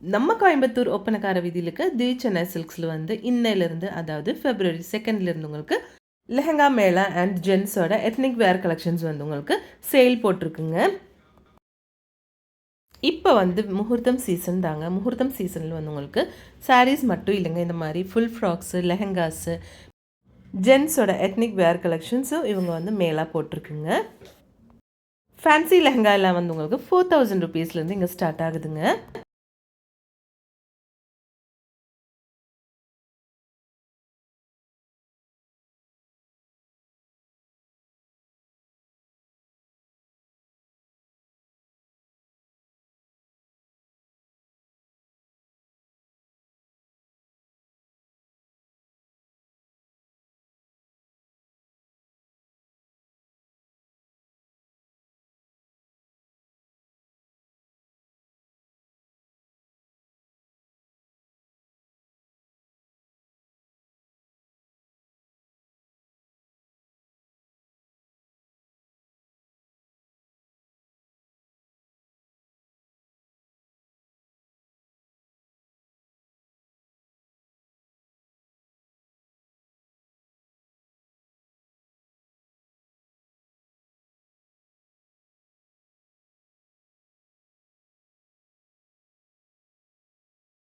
நம்ம கோயம்புத்தூர் ஒப்பனக்கார வீதியில் இருக்க தி சென்னை சில்க்ஸில் வந்து இன்னையிலேருந்து அதாவது February 2 உங்களுக்கு லெஹங்கா மேளா அண்ட் ஜென்ஸோட எத்னிக் வேர் கலெக்ஷன்ஸ் வந்து உங்களுக்கு சேல் போட்டிருக்குங்க. இப்போ வந்து முகூர்த்தம் சீசன் தாங்க. முகூர்த்தம் சீசனில் வந்து உங்களுக்கு சாரீஸ் மட்டும் இல்லைங்க, இந்த மாதிரி ஃபுல் ஃப்ராக்ஸு, லெஹங்காஸு, ஜென்ஸோட எத்னிக் வேர் கலெக்ஷன்ஸும் இவங்க வந்து மேலாக போட்டிருக்குங்க. ஃபேன்சி லெஹங்கா எல்லாம் வந்து உங்களுக்கு 4000 rupeesலேருந்து இங்கே ஸ்டார்ட் ஆகுதுங்க.